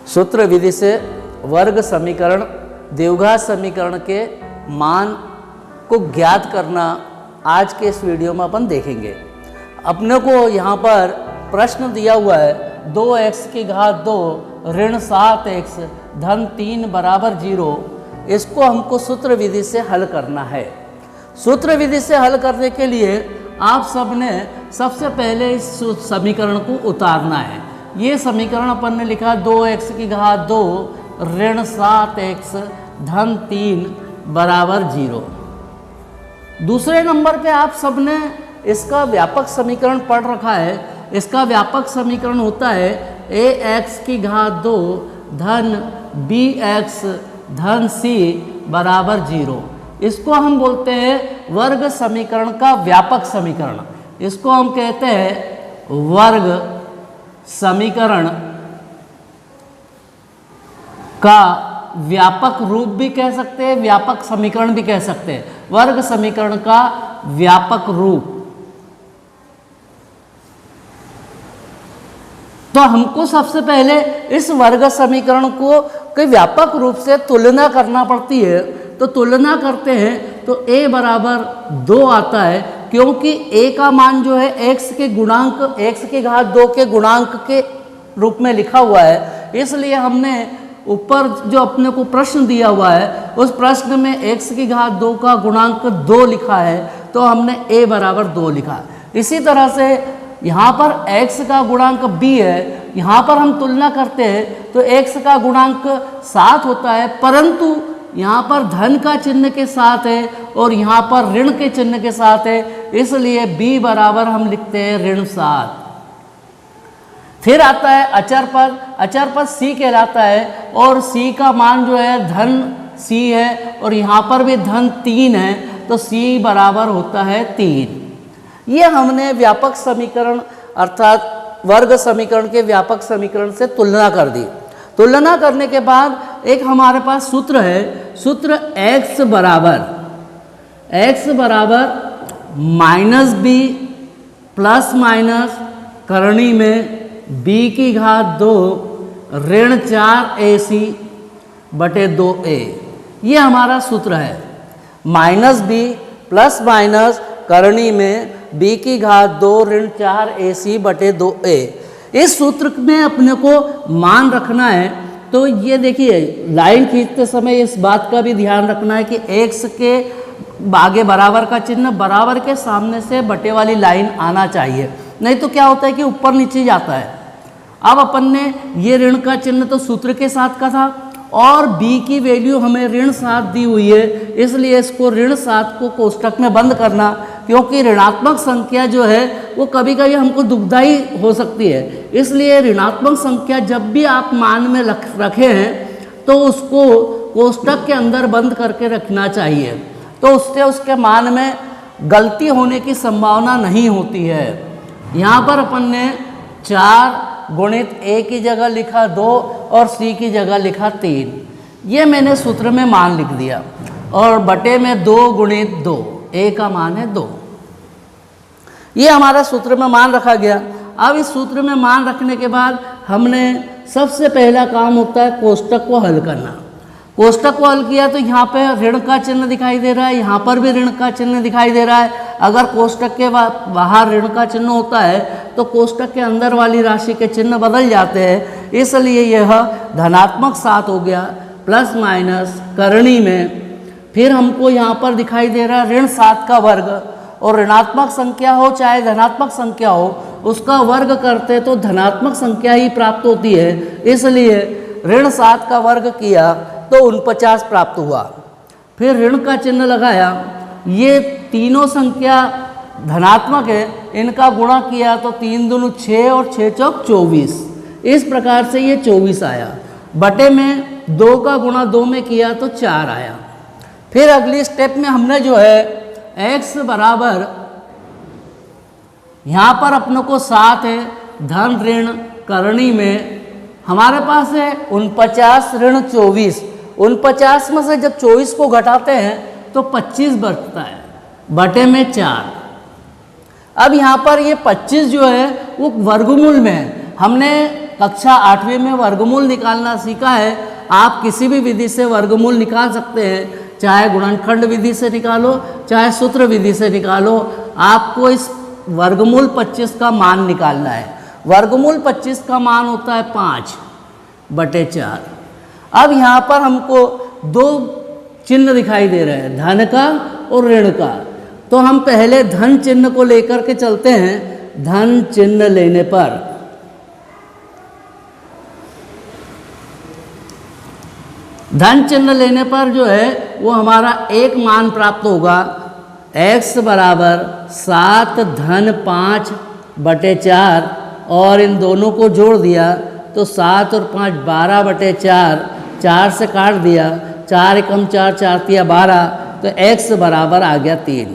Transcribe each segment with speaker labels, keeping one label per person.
Speaker 1: सूत्र विधि से वर्ग समीकरण द्विघात समीकरण के मान को ज्ञात करना आज के इस वीडियो में अपन देखेंगे। अपने को यहाँ पर प्रश्न दिया हुआ है 2x की घात 2 ऋण 7x धन 3 बराबर 0। इसको हमको सूत्र विधि से हल करना है। सूत्र विधि से हल करने के लिए आप सब ने सबसे पहले इस समीकरण को उतारना है। ये समीकरण अपन ने लिखा 2x की घात 2 ऋण 7x धन 3 बराबर 0। दूसरे नंबर पे आप सब ने इसका व्यापक समीकरण पढ़ रखा है। इसका व्यापक समीकरण होता है ax की घात 2 धन bx धन c बराबर 0। इसको हम बोलते हैं वर्ग समीकरण का व्यापक समीकरण। इसको हम कहते हैं वर्ग समीकरण का व्यापक रूप भी कह सकते हैं, व्यापक समीकरण भी कह सकते हैं। वर्ग समीकरण का व्यापक रूप। तो हमको सबसे पहले इस वर्ग समीकरण को कोई व्यापक रूप से तुलना करना पड़ती है। तो तुलना करते हैं तो a बराबर 2 आता है, क्योंकि a का मान जो है x के गुणांक x की घात 2 के गुणांक के रूप में लिखा हुआ है। इसलिए हमने ऊपर जो अपने को प्रश्न दिया हुआ है उस प्रश्न में x की घात 2 का गुणांक 2 लिखा है, तो हमने a बराबर 2 लिखा। इसी तरह से यहाँ पर x का गुणांक b है। यहाँ पर हम तुलना करते हैं तो x का गुणांक 7 होता है, परंतु यहाँ पर धन का चिन्ह के साथ है और यहाँ पर ऋण के चिन्ह के साथ है, इसलिए b बराबर हम लिखते हैं ऋण 7। फिर आता है अचर पद। अचर पद c कहलाता है और c का मान जो है धन c है और यहाँ पर भी धन 3 है, तो c बराबर होता है 3। ये हमने व्यापक समीकरण अर्थात वर्ग समीकरण के व्यापक समीकरण से तुलना कर दी। तुलना करने के बाद एक हमारे पास सूत्र है। सूत्र x बराबर -b प्लस माइनस करणी में b की घात 2 ऋण 4ac बटे 2a। ये हमारा सूत्र है। -b प्लस माइनस करणी में b की घात 2 ऋण 4ac बटे 2a। इस सूत्र में अपने को मान रखना है। तो ये देखिए लाइन खींचते समय इस बात का भी ध्यान रखना है कि x के आगे बराबर का चिन्ह बराबर के सामने से बटे वाली लाइन आना चाहिए, नहीं तो क्या होता है कि ऊपर नीचे जाता है। अब अपन ने ये ऋण का चिन्ह तो सूत्र के साथ का था और b की वैल्यू हमें ऋण 7 दी हुई है, इसलिए इसको ऋण 7 को कोष्टक में बंद करना, क्योंकि ऋणात्मक संख्या जो है वो कभी कभी हमको दुखदाई हो सकती है। इसलिए ऋणात्मक संख्या जब भी आप मान में रखे हैं तो उसको कोष्टक के अंदर बंद करके रखना चाहिए, तो उससे उसके मान में गलती होने की संभावना नहीं होती है। यहाँ पर अपन ने 4 गुणित a की जगह लिखा 2 और c की जगह लिखा 3। ये मैंने सूत्र में मान लिख दिया और बटे में 2 गुणित 2, a का मान है 2। ये हमारा सूत्र में मान रखा गया। अब इस सूत्र में मान रखने के बाद हमने सबसे पहला काम होता है कोष्टक को हल करना। कोष्टक को हल किया तो यहाँ पे ऋण का चिन्ह दिखाई दे रहा है, यहाँ पर भी ऋण का चिन्ह दिखाई दे रहा है। अगर कोष्टक के बाहर ऋण का चिन्ह होता है तो कोष्टक के अंदर वाली राशि के चिन्ह बदल जाते हैं, इसलिए यह धनात्मक 7 हो गया प्लस माइनस करणी में। फिर हमको यहाँ पर दिखाई दे रहा है ऋण 7 का वर्ग, और ऋणात्मक संख्या हो चाहे धनात्मक संख्या हो उसका वर्ग करते तो धनात्मक संख्या ही प्राप्त होती है, इसलिए ऋण 7 का वर्ग किया तो 49 प्राप्त हुआ। फिर ऋण का चिन्ह लगाया। ये तीनों संख्या धनात्मक है, इनका गुणा किया तो 3 दूनी 6 और 6 चौक 24। इस प्रकार से ये 24 आया। बटे में 2 का गुणा 2 में किया तो 4 आया। फिर अगली स्टेप में हमने जो है x बराबर यहाँ पर अपने को 7 है धन ऋण करणी में हमारे पास है 49 ऋण 24। 49 में से जब 24 को घटाते हैं तो 25 बचता है बटे में 4। अब यहाँ पर ये 25 जो है वो वर्गमूल में है। हमने कक्षा 8वीं में वर्गमूल निकालना सीखा है। आप किसी भी विधि से वर्गमूल निकाल सकते हैं, चाहे गुणनखंड विधि से निकालो, चाहे सूत्र विधि से निकालो। आपको इस वर्गमूल 25 का मान निकालना है। वर्गमूल 25 का मान होता है 5/4। अब यहाँ पर हमको दो चिन्ह दिखाई दे रहे हैं, धन का और ऋण का। तो हम पहले धन चिन्ह को लेकर के चलते हैं। धन चिन्ह लेने पर जो है वो हमारा एक मान प्राप्त होगा, x बराबर 7 धन 5/4, और इन दोनों को जोड़ दिया तो 7 और 5 12/4, 4 से काट दिया, 4 एकम 4, 4 तिया 12, तो x बराबर आ गया 3।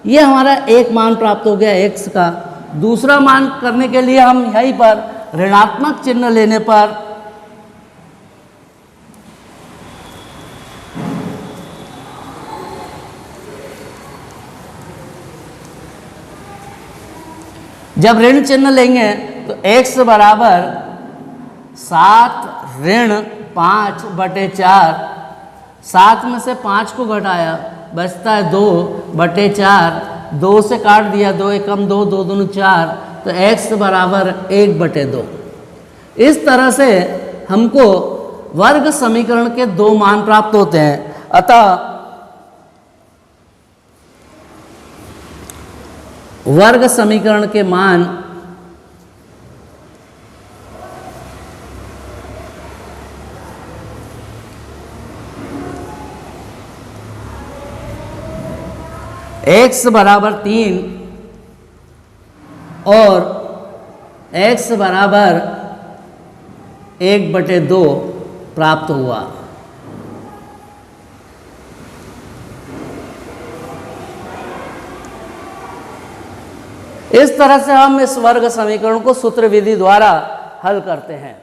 Speaker 1: ये हमारा एक मान प्राप्त हो गया x का। दूसरा मान करने के लिए हम यहीं पर ऋणात्मक चिन्ह लेने पर जब ऋण चिन्ह लेंगे तो x बराबर 7 ऋण 5/4, 7 में से 5 को घटाया बचता है 2/4, 2 से काट दिया, 2 एकम 2, 2 दूनी 4, तो x बराबर 1/2। इस तरह से हमको वर्ग समीकरण के दो मान प्राप्त होते हैं। अतः वर्ग समीकरण के मान x बराबर 3 और x बराबर 1/2 प्राप्त हुआ। इस तरह से हम इस वर्ग समीकरण को सूत्र विधि द्वारा हल करते हैं।